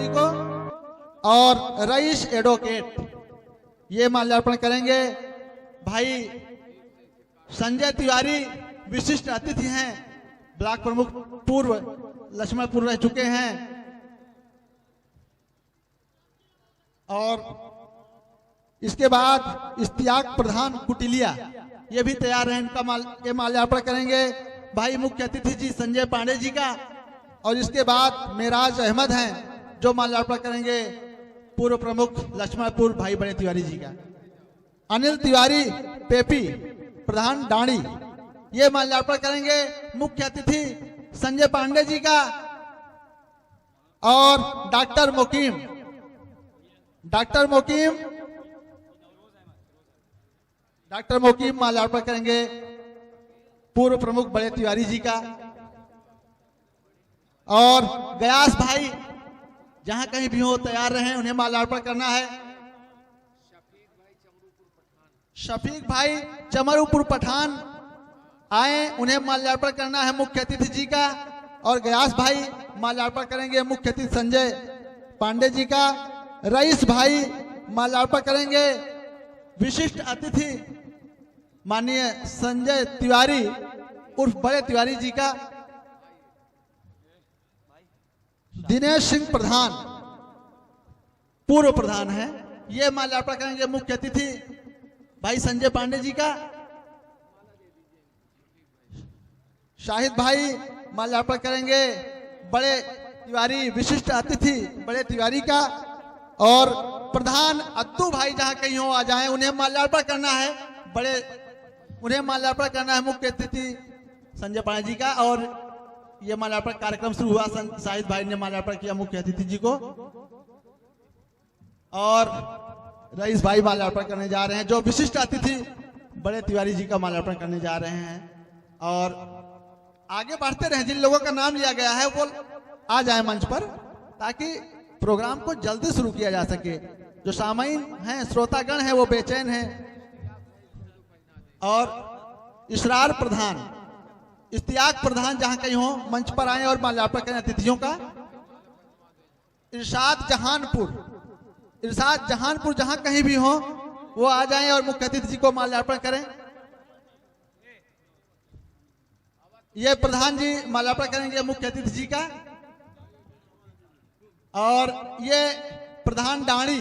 जी को और rice advocate ये माल्यार्पण करेंगे। भाई संजय तिवारी विशिष्ट अतिथि हैं, ब्लॉक प्रमुख पूर्व लक्ष्मणपुर रह चुके हैं और इसके बाद इश्तियाक प्रधान कुटिलिया ये भी तैयार हैं, इनका ये माल्यार्पण करेंगे। भाई मुख्य अतिथि जी संजय पांडे जी का और इसके बाद मेराज अहमद हैं जो माल्यार्पण करेंगे पूर्व प्रमुख लक्ष्मणपुर भाई बड़े तिवारी जी का। अनिल तिवारी पेपी प्रधान डाणी ये माल्यार्पण करेंगे मुख्य अतिथि संजय पांडे जी का और डॉक्टर मोकीम माल्यार्पण करेंगे पूर्व प्रमुख बड़े तिवारी जी का। और गयास भाई जहां कहीं भी हो तैयार रहे, उन्हें माल्यार्पण करना है। शफीक भाई चमरूपुर पठान आए, उन्हें माल्यार्पण करना है मुख्य अतिथि जी का। और गयास भाई माल्यार्पण करेंगे मुख्य अतिथि संजय पांडे जी का। रईस भाई माल्यार्पण करेंगे विशिष्ट अतिथि माननीय संजय तिवारी उर्फ बड़े तिवारी जी का। दिनेश सिंह प्रधान पूर्व प्रधान है, ये माल्यार्पण करेंगे मुख्य अतिथि भाई संजय पांडे जी का। शाहिद भाई माल्यार्पण करेंगे बड़े तिवारी विशिष्ट अतिथि बड़े तिवारी का। और प्रधान अत्तू भाई जहां कहीं हो आ जाएं, उन्हें माल्यार्पण करना है मुख्य अतिथि संजय पांडे जी का। और ये माल्यार्पण कार्यक्रम शुरू हुआ, शाहिद भाई ने माल्यार्पण किया मुख्य अतिथि जी को और रईस भाई माल्यार्पण करने जा रहे हैं जो विशिष्ट अतिथि बड़े तिवारी जी का माल्यार्पण करने जा रहे हैं। और आगे बढ़ते रहे, जिन लोगों का नाम लिया गया है वो आ जाए मंच पर ताकि प्रोग्राम को जल्दी शुरू किया जा सके। जो सामाइन हैं, श्रोतागण हैं, वो बेचैन हैं। और इसरार प्रधान इश्तियाक प्रधान जहां कहीं हो मंच पर आए और माल्यार्पण करें अतिथियों का। इरशाद जहानपुर जहां कहीं भी हो वो आ जाएं और मुख्य अतिथि जी को माल्यार्पण करें। ये प्रधान जी माल्यार्पण करेंगे मुख्य अतिथि जी का। और ये प्रधान डाणी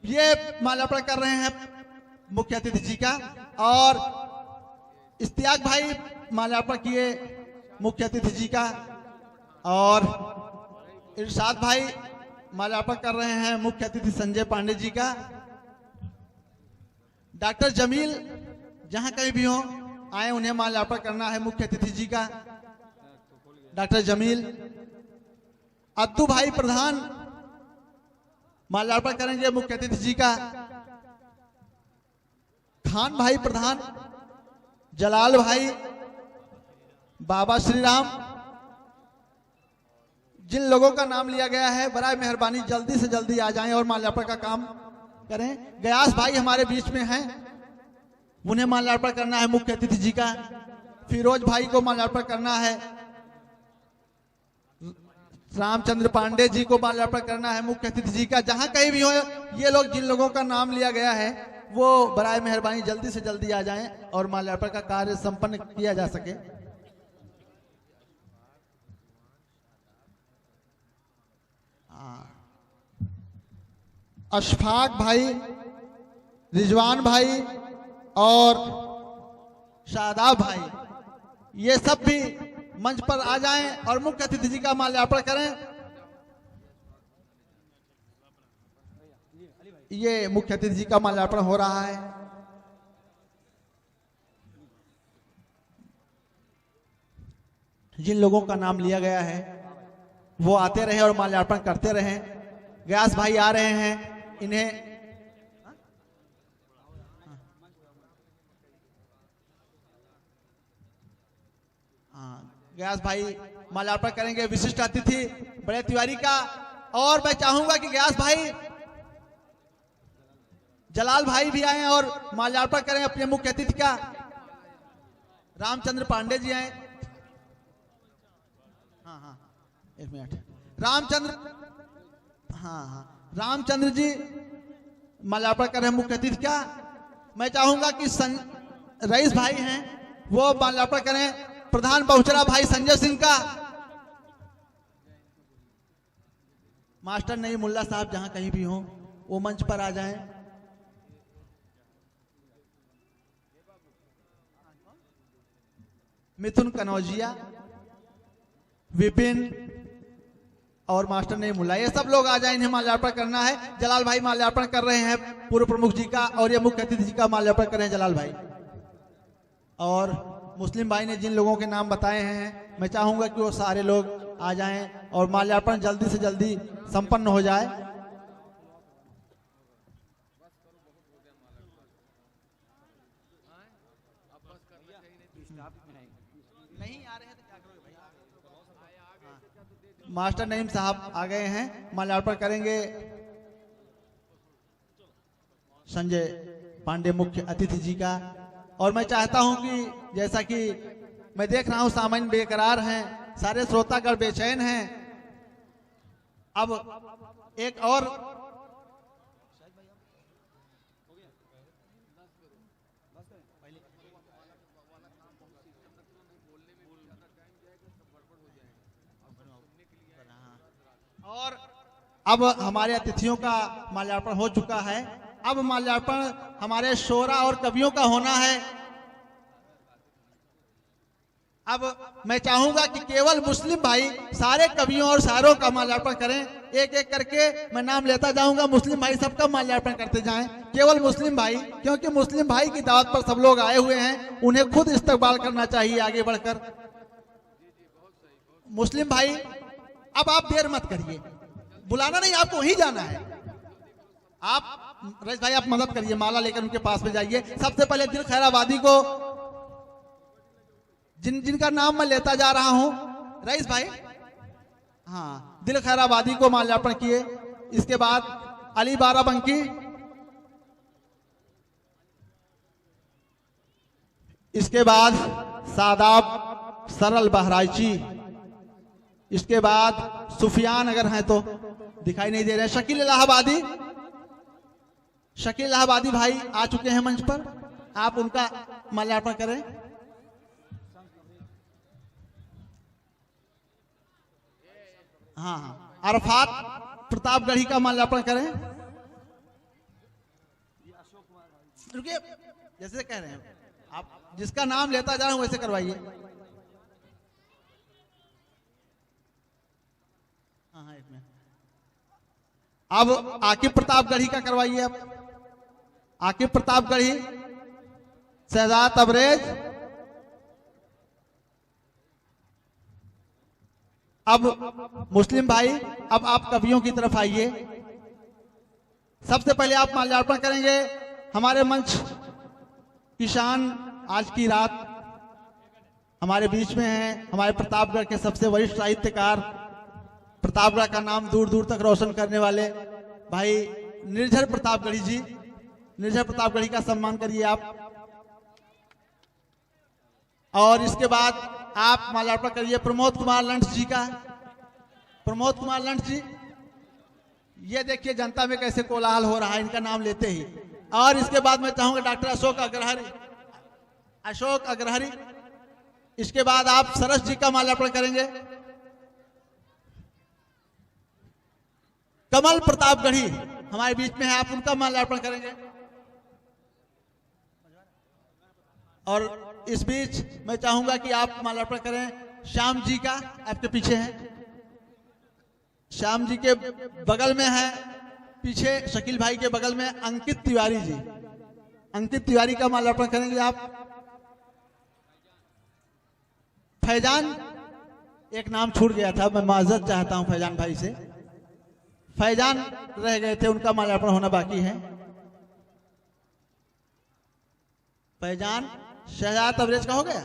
ये माल्यार्पण कर रहे हैं मुख्य अतिथि जी का। और इश्तियाक भाई माल्यार्पण किए मुख्य अतिथि जी का। और इरशाद भाई माल्यार्पण कर रहे हैं मुख्य अतिथि संजय पांडे जी का। डॉक्टर जमील जहां कहीं भी हो आए, उन्हें माल्यार्पण करना है मुख्य अतिथि जी का। डॉक्टर जमील। अद्दू भाई प्रधान माल्यार्पण करेंगे मुख्य अतिथि जी का। खान भाई प्रधान, जलाल भाई, बाबा श्री राम, जिन लोगों का नाम लिया गया है बराए मेहरबानी जल्दी से जल्दी आ जाएं और माल्यार्पण का काम करें। गयास भाई हमारे बीच में हैं, उन्हें माल्यार्पण करना है मुख्य अतिथि जी का। फिरोज भाई को माल्यार्पण करना है। रामचंद्र पांडे जी को माल्यार्पण करना है मुख्य अतिथि जी का। जहां कहीं भी हो ये लोग जिन लोगों का नाम लिया गया है वो बराए मेहरबानी जल्दी से जल्दी आ जाएं और माल्यार्पण का कार्य संपन्न किया जा सके। अशफाक भाई, रिजवान भाई और शादाब भाई ये सब भी मंच पर आ जाएं और मुख्य अतिथि जी का माल्यार्पण करें। ये मुख्य अतिथि जी का माल्यार्पण हो रहा है। जिन लोगों का नाम लिया गया है वो आते रहे और माल्यार्पण करते रहे। गयास भाई आ रहे हैं, इन्हें गयास भाई माल्यार्पण करेंगे विशिष्ट अतिथि बड़े तिवारी का। और मैं चाहूंगा कि गयास भाई, जलाल भाई भी आए और माल्यार्पण करें अपने मुख्य अतिथि का। रामचंद्र पांडे जी आए। हाँ, एक मिनट। रामचंद्र, हाँ हाँ, रामचंद्र जी माल्यार्पण कर रहे हैं मुख्य अतिथि का। मैं चाहूंगा कि रईस भाई हैं वो माल्यार्पण करें प्रधान बहुचरा भाई संजय सिंह का। मास्टर नहीं मुल्ला साहब जहां कहीं भी हो वो मंच पर आ जाएं। मिथुन कनौजिया, विपिन और मास्टर नहीं मुल्ला, ये सब लोग आ जाए, इन्हें माल्यार्पण करना है। जलाल भाई माल्यार्पण कर रहे हैं पूर्व प्रमुख जी का, और ये मुख्य अतिथि जी का माल्यार्पण कर रहे हैं जलाल भाई। और मुस्लिम भाई ने जिन लोगों के नाम बताए हैं मैं चाहूंगा कि वो सारे लोग आ जाएं और माल्यार्पण जल्दी से जल्दी संपन्न हो जाए। नहीं आ रहे हैं तो क्या करोगे भाई? मास्टर नईम साहब आ गए हैं, माल्यार्पण करेंगे संजय पांडे मुख्य अतिथि जी का। और मैं चाहता हूं कि जैसा कि मैं देख रहा हूं सामान्य बेकरार हैं, सारे श्रोतागण बेचैन हैं। अब एक और अब हमारे अतिथियों का माल्यार्पण हो चुका है। अब माल्यार्पण हमारे शोरा और कवियों का होना है। अब मैं चाहूंगा कि केवल मुस्लिम भाई सारे कवियों और शायरों का माल्यार्पण करें। एक एक करके मैं नाम लेता जाऊंगा, मुस्लिम भाई सबका माल्यार्पण करते जाएं। केवल मुस्लिम भाई, क्योंकि मुस्लिम भाई की दावत पर सब लोग आए हुए हैं, उन्हें खुद इस्तकबाल करना चाहिए आगे बढ़कर। मुस्लिम भाई अब आप देर मत करिए, बुलाना नहीं, आपको वहीं जाना है। आप रईस भाई आप मदद करिए, माला लेकर उनके पास में जाइए। सबसे पहले दिल खैराबादी को, जिनका नाम मैं लेता जा रहा हूं, रईस भाई, हाँ, दिल खैराबादी को माल्यार्पण किए। इसके बाद अली बाराबंकी, इसके बाद सादाब सरल बहराइची, इसके बाद सुफियान अगर हैं तो दिखाई नहीं दे रहे हैं, शकील इलाहाबादी, शकील इलाहाबादी भाई आ चुके हैं मंच पर, आप उनका माल्यार्पण करें। हाँ हाँ, अरफात प्रतापगढ़ी का माल्यार्पण करें। रुकिए, जैसे कह रहे हैं आप, जिसका नाम लेता जा रहा हूं वैसे करवाइए। हाँ, एक मिनट। अब आकिब प्रतापगढ़ी का करवाइए। अब आकिब प्रतापगढ़ी, शहजाद तबरेज, अब मुस्लिम भाई, अब आप कवियों की तरफ आइए। सबसे पहले आप माल्यार्पण करेंगे हमारे मंच की शान। आज की रात हमारे बीच में हैं हमारे प्रतापगढ़ के सबसे वरिष्ठ साहित्यकार, प्रतापगढ़ का नाम दूर दूर तक रोशन करने वाले भाई निर्झर प्रतापगढ़ी जी। निर्झर प्रतापगढ़ी का सम्मान करिए आप। और इसके बाद आप माल्यार्पण करिए प्रमोद कुमार लंठ जी का। प्रमोद कुमार लंठ जी, ये देखिए जनता में कैसे कोलाहल हो रहा है इनका नाम लेते ही। और इसके बाद मैं चाहूंगा डॉक्टर अशोक अग्रहरी, अशोक अग्रहरी। इसके बाद आप सरस जी का माल्यार्पण करेंगे। कमल प्रतापगढ़ी हमारे बीच में है, आप उनका माल्यार्पण करेंगे। और इस बीच मैं चाहूंगा कि आप माल्यार्पण करें श्याम जी का, आपके पीछे हैं। श्याम जी के बगल में है, पीछे शकील भाई के बगल में अंकित तिवारी जी। अंकित तिवारी का माल्यार्पण करेंगे आप। फैजान, एक नाम छूट गया था, मैं माजरत चाहता हूं फैजान भाई से। फैजान रह गए थे, उनका माल्यार्पण होना बाकी है। फैजान, शहजाद तबरेज का हो गया?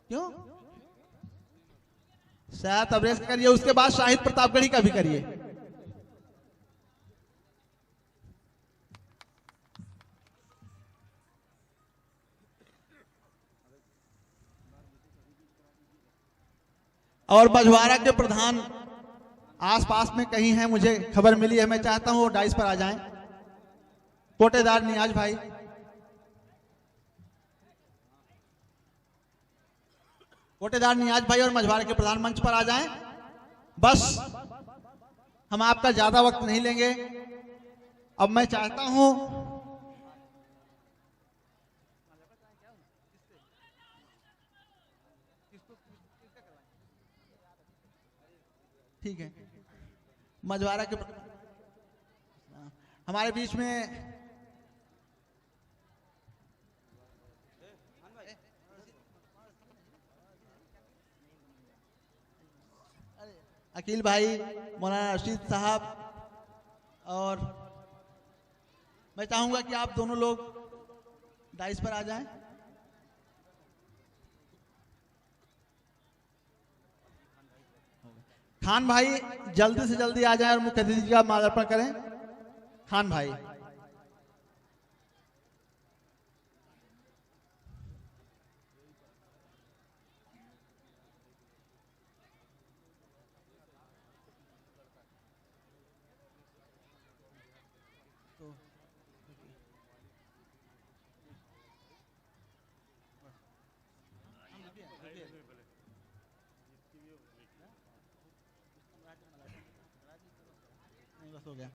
क्यों? शहजाद तबरेज का करिए, उसके बाद शाहिद प्रतापगढ़ी का भी करिए। और बजवारा के प्रधान आसपास में कहीं हैं, मुझे खबर मिली है, मैं चाहता हूं वो डाइस पर आ जाएं। कोटेदार नियाज भाई, कोटेदार नियाज भाई और मझवाड़ के प्रधान मंच पर आ जाएं। बस हम आपका ज्यादा वक्त नहीं लेंगे। अब मैं चाहता हूं ठीक है, मझवाड़ा के हमारे बीच में अकील भाई, मौलाना रशीद साहब, और मैं चाहूंगा कि आप दोनों लोग डाइस पर आ जाएं। खान भाई जल्दी से जल्दी आ जाएं और मुख्य अतिथि जी का माल्यार्पण करें। खान भाई, बस हो गया।